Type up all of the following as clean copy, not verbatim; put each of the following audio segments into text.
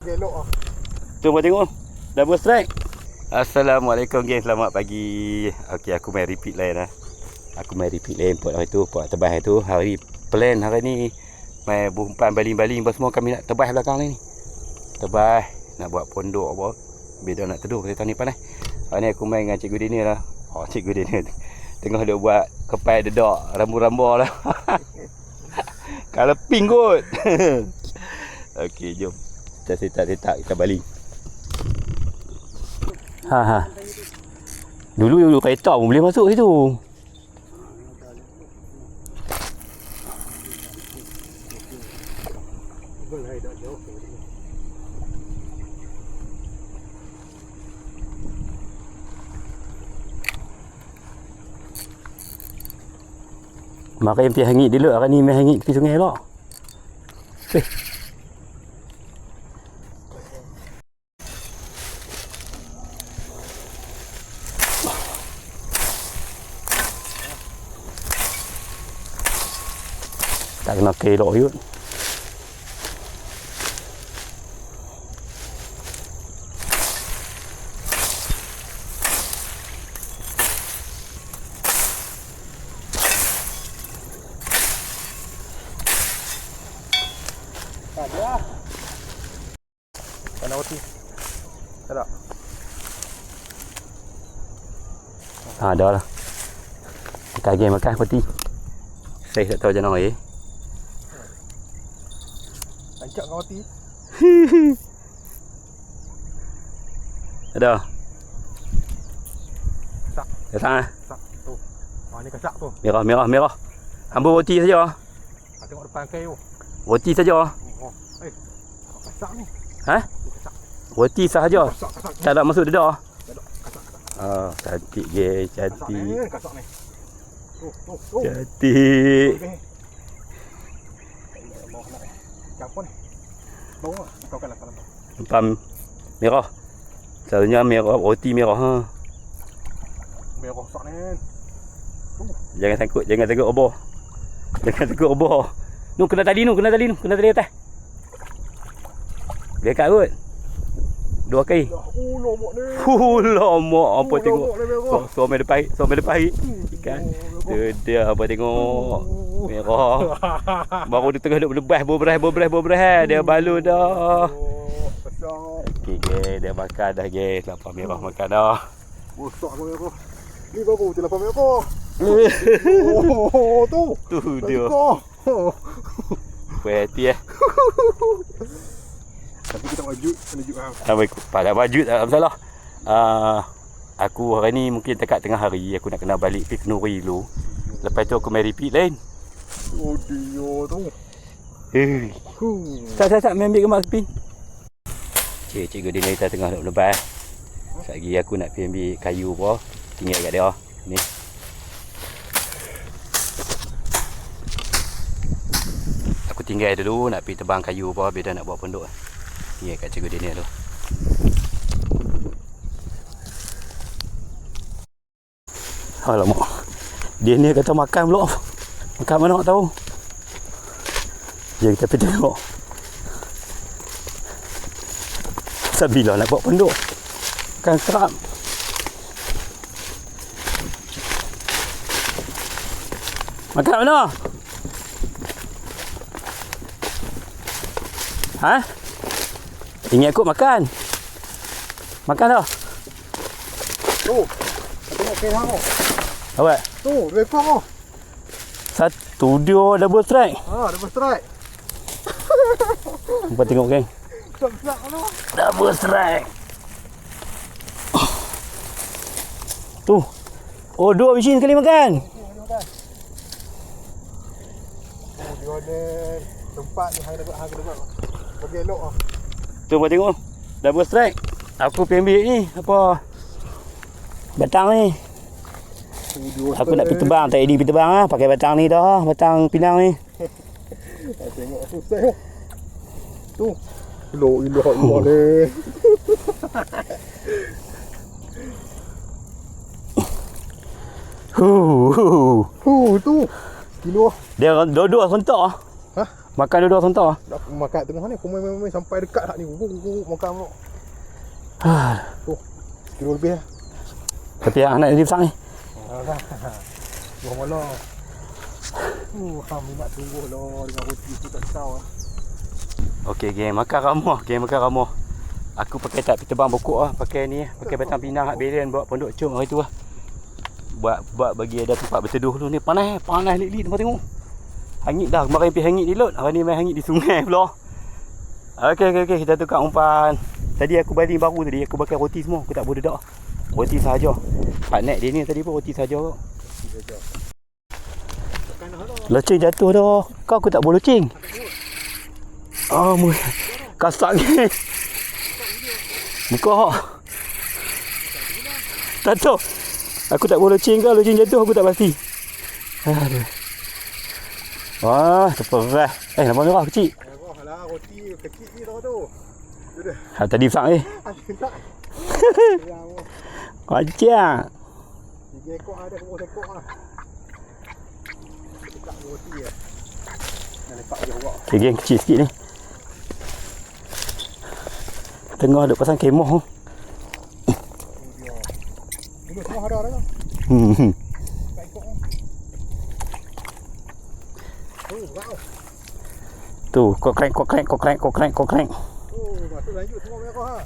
Gelok ah. Cuba tengok. Double strike. Assalamualaikum geng, selamat pagi. Okey, aku main repeat lain lah. Aku main repeat lain pot hari tu, pot tebas tu. Hari plan hari ni main umpan baling-baling apa semua, kami nak tebas belakang ni. Tebas nak buat pondok apa. Beda nak teduh kita ni panas. Hari ni aku main dengan Cikgu Daniel lah. Oh, Cikgu Daniel tengah dia buat kepai dedak rambu-rambu lah. Kalau pink kot. Okey, jom. Kita setak kita baling. Ha. Dulu kereta pun boleh masuk situ. Makanya pergi hangit dulu, hari ni main hangit tepi sungai lah. Tak kena kelok yuk. Ada. Kana roti. Tak. Ada lah. Makan roti. Saya tak tahu macam mana Lancak kau roti. Ada. Sak. Sak. Sak tu. Ni kasak tu. Merah. Hamba roti saja. Tengok depan kai tu. Roti saja. Kasak ni. Ha? Kasak. Roti sahaja. Kasak. Tak ada masuk dedak. Kasak. Ah, cantik je, cantik. Kasak ni. Tu. Cantik. Kampun. Bawa kau kan lah. Empam merah. Selalunya merah, roti merah ha. Merah sak ni. Jangan takut obor. Jangan takut obor. Kena tali atas. Dia kat kot. Dua kali. Lomok ni. Lomok apa tengok. Lomok So mai depan ikan. Tu dia apa tengok. Merah. Baru dia tengah duk berbras. Dia balu dah. Okey geng, dia makan dah geng. Lapar merah makan dah. Rosak kau merah. Ni baru je lapar merah. Tu dia. Puas hati Tapi kita wajud lah. Pada wajud tak masalah. Aku hari ni mungkin dekat tengah hari aku nak kena balik pergi Kenuri dulu. Lepas tu aku main repeat lain. Oh dia tu. Tak main ambil gambar spin. Cikgu dia ni tengah nak lepas. Sekejap lagi aku nak pergi ambil kayu apa. Tinggal kat dia. Ni. Aku tinggal dulu nak pergi tebang kayu apa biar nak buat pondok. Tinggal kat cikgu dia ni tu. Alamak. Dia ni kata makan pula. Makan mana nak tahu. Jom kita pergi tengok. Sabilah nak buat pondok. Makan serap. Makan mana? Ha? Ingat kot makan. Makan dah. Tu. Tengok kain hang tu. Apa? Tu, rekod tu. Satu dia double strike. Double strike. Nampak tengok geng. Sedap tu. Double strike. Tu. Oh, dua mesin sekali makan. Dia ada tempat ni hang dekat. Bagi elok ah. Tu buat tengok. Double strike. Aku pergi ambil ni apa? Batang ni. Aku nak pergi tebang, tak jadi pergi tebang lah. Pakai batang ni dah, batang pinang ni. Tengok susah tu. Elok ni. Tu. Kilo. Dia dua-dua kontak ah. Hah? Makan duduk sebentar. Dah makan tengah ni. Aku main sampai dekat tak ni. Makan pula. Tu. Kilo lebih lah. Tapi yang anak dia besar ni. Alah. Buah malam. Kami nak tunggu lah dengan roti tu tak tahu lah. Okey, geng makan ramah, Aku pakai tak tebang pokok lah, pakai ni, pakai batang pinang hak beren bawa pondok cung hari tu lah. Buat bagi ada tempat berteduh dulu ni. Panas lik tempat tengok. Hangit dah, kemarin pergi hangit di laut, hari ni main hangit di sungai pula. Okey, kita tukar umpan. Tadi aku baling baru tadi, aku pakai roti semua, aku tak boleh dedak. Roti sahaja. Hak net dia ni tadi pun roti sahaja kok. Loceng jatuh dah. Kau aku tak boleh loceng. Kasak ni. Muka. Tak tahu. Aku tak boleh loceng kau, loceng jatuh aku tak pasti. Aduh. Wah, terperas. Nampak merah kecil. Alah, roti kecil ni tu. Tadi besar ni. Macam. 3 ekor ada, 4 ekor lah. Dekat roti lah. Nak lepak je juga. Okay, geng, kecil sikit ni. Tengah duk pasang kemah tu. Ini semua ada dah. Dekat ekor tu. Wow. Tu, kokrek. Masuk lanjut semua merah ha.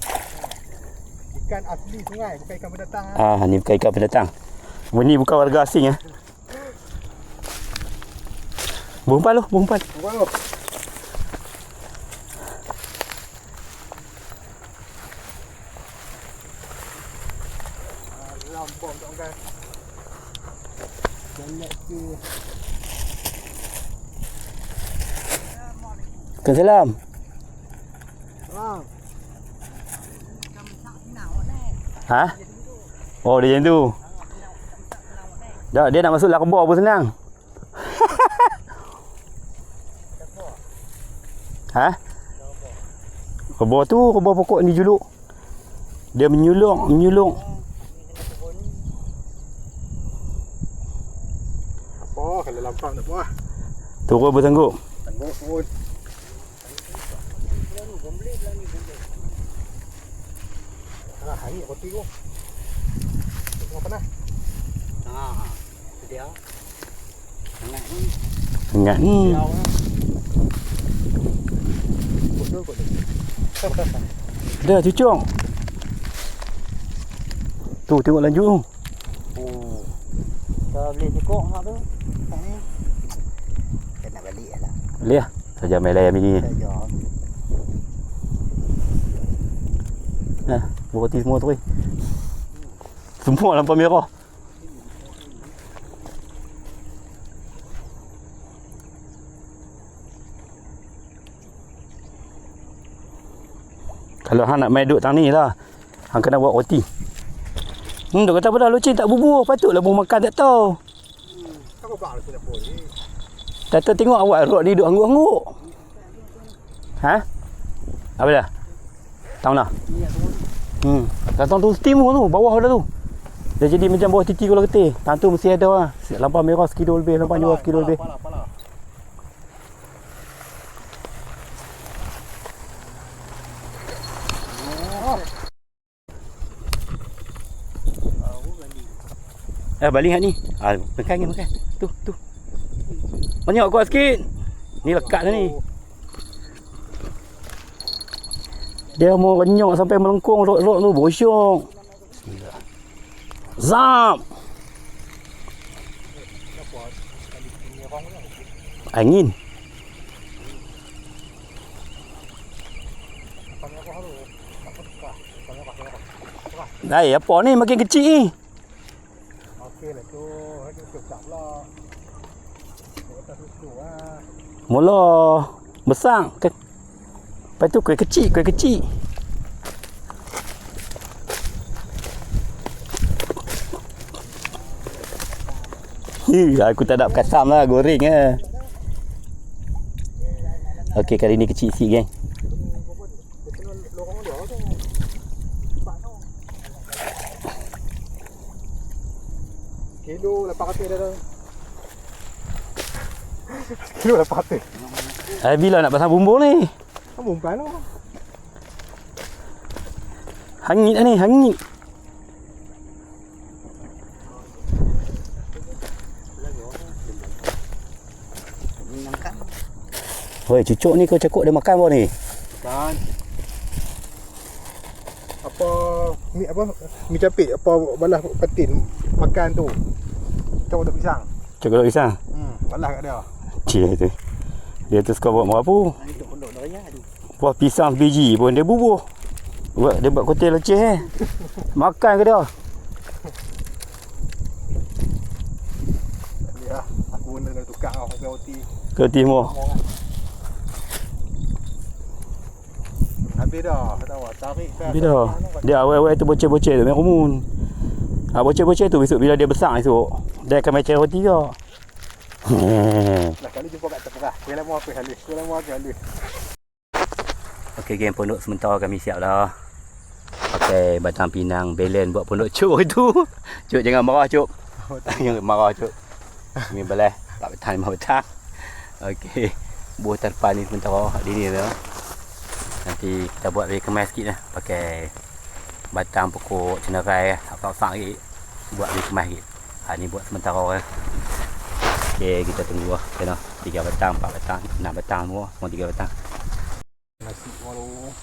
Ikan asli sungai, bukan ikan pendatang ha. Ni bukan ikan pendatang. Ni bukan warga asing ah. Bumpan. Wow. Lampau tak kan. Jalan tu. Kesalam. Ha? Oh, dia macam tu. Dah, dia nak masuk dalam kebor pun senang. Ha? Kebor tu, kebor pokok ni juluk. Dia menyulung. Apa kalau lampau tak apa. Turun bersanggup. Turun. Alah, hari roti tu. Tengok panas. Dia. Ingat ni. Betul. Dah cucuk. Tu tengok lanjut tu. Kita boleh cukup hak tu. Hak ni. Kita nak balik lah. Boleh lah. Saja main layar mini. Saja. Roti semua tu. Semua lampu merah. Kalau hang nak main duduk tang ni lah, hang kena buat roti. Duk kata apa dah loceng tak bubur, patutlah bung makan tak tahu. Apa bang aku nak buat ni? Tak tahu tengok awak rot ni duk angguk-angguk. Ha? Apa dah? Tahu dah? Datang tu steam tu, bawah dah tu. Dia jadi macam bawah titi gula getih. Tang tu mesti ada lah. Lampau merah sekilo lebih, lampau merah sekilo lebih. Pala. Baling hak ni. Makan. Tu. Banyak kuat sikit. Ni lekat dah ni. Dia mau renyok sampai melengkung rot-rot tu bosyok. Zap. Angin. Apa ni makin kecil ni? Okey lah tu. Hanya cocok lah. Kita susu lah. Mula besar. Lepas tu kuih kecil. Aku tak nak kasam lah, goreng lah. Okey, kali ni kecil sikit geng. Kilo 800 dah. Kilo 800. Bila nak pasang bumbung ni? Kamu bukan tu. Hangit lah ni, hangit. Nangkap. Hoi, cucuk ni kau cakap dia makan apa ni? Kan. Apa mi capit apa balas patin makan tu. Cakap dah pisang. Cakap dah pisang? Balas kat dia. Cik tu. Dia tu suka buat merapu. Itu pondok dah raya tu. Buah pisang biji pun dia bubuh. Dia buat kotel leceh Makan ke dia? Ya, aku guna dengan tukang kau pakai roti. Ke timur. Habis dah, kau tahu tarik kan. Habis dah. Dia awal-awal tu bocil-bocil tu, main rumun. Bocil-bocil tu besok bila dia besar esok, dia akan macam roti ke. Lah kali jumpa kat terperah. Kau lama apa halus? Kau lama apa halus? Okey, geng, pondok sementara kami siap dah. Pakai batang pinang belen buat pondok cuk itu. Cuk jangan marah cuk. Jangan marah cuk. Kami belah tak betang 5 betang. Okey. Buah terpan ni sementara di ni dah. Nanti kita buat lebih kemas sikit lah. Pakai batang pokok cenerai sak-sak sikit. Buat lebih kemas sikit. Ni buat sementara lah. Okey, kita tunggu lah. Kena 3 batang, 4 batang, 6 batang semua. Semua 3 batang. Nasi walau.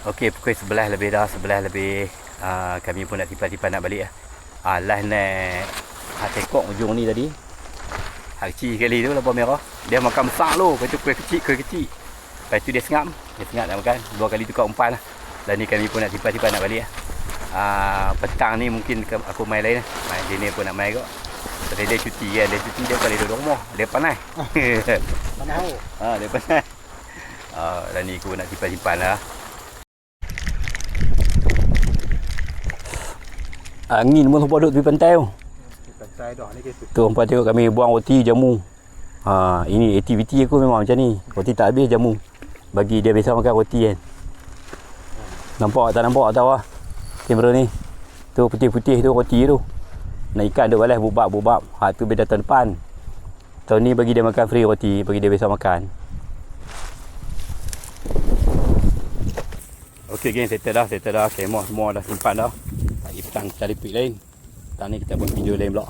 Okey, pukul 11 lebih dah, 11 lebih. Kami pun nak tipa-tipa nak balik lah. Last naik tekok ujung ni tadi. Hak kecil sekali tu lapar merah. Dia makan besar tu. Lepas tu kuih kecil. Lepas tu dia sengap nak makan. 2 kali tukar umpan lah. Dan ni kami pun nak tipa-tipa nak balik lah. Petang ni mungkin aku main lain lah. Main dia ni pun nak main kot. Tapi dia cuti kan. Dia cuti dia balik duduk rumah. Dia panas. Panas tu. Dia panas. Dan ni aku nak tipa-tipan lah. Angin pun sampai duduk tepi pantai tu. Pantai dah ni kereta. Tu hampa tengok kami buang roti jamu. Ini aktiviti aku memang macam ni. Roti tak habis jamu. Bagi dia biasa makan roti kan. Nampak tak nampak tahu lah. Kamera ni. Tu putih-putih tu roti tu. Nak ikan duk balas bubak-bubak. Tu beda tahun depan. Tahun ni bagi dia makan free roti. Bagi dia biasa makan. Okey geng, settle dah. Kemah semua dah simpan dah. Hari petang kita repeat lain. Petang ni kita buat video lain pula.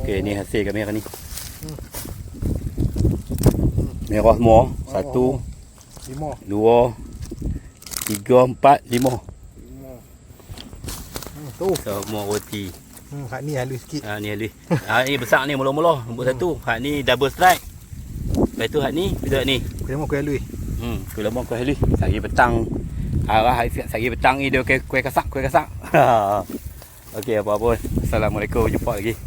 Okey, ni hasil kami hari ni. Merah semua. 1, 5. 2, 3, 4, 5. Tu. Semua roti. Hak ni halus sikit. Ni halus. Ni besar ni mula-mula. Nombor 1. Hak ni double strike. Lepas tu hak ni, bila ni. Kau lama kau halus. Kau lama kau halus. Sehari petang. Sehari petang ni dia kuih kasak. Okey, apa-apa. Assalamualaikum. Jumpa lagi.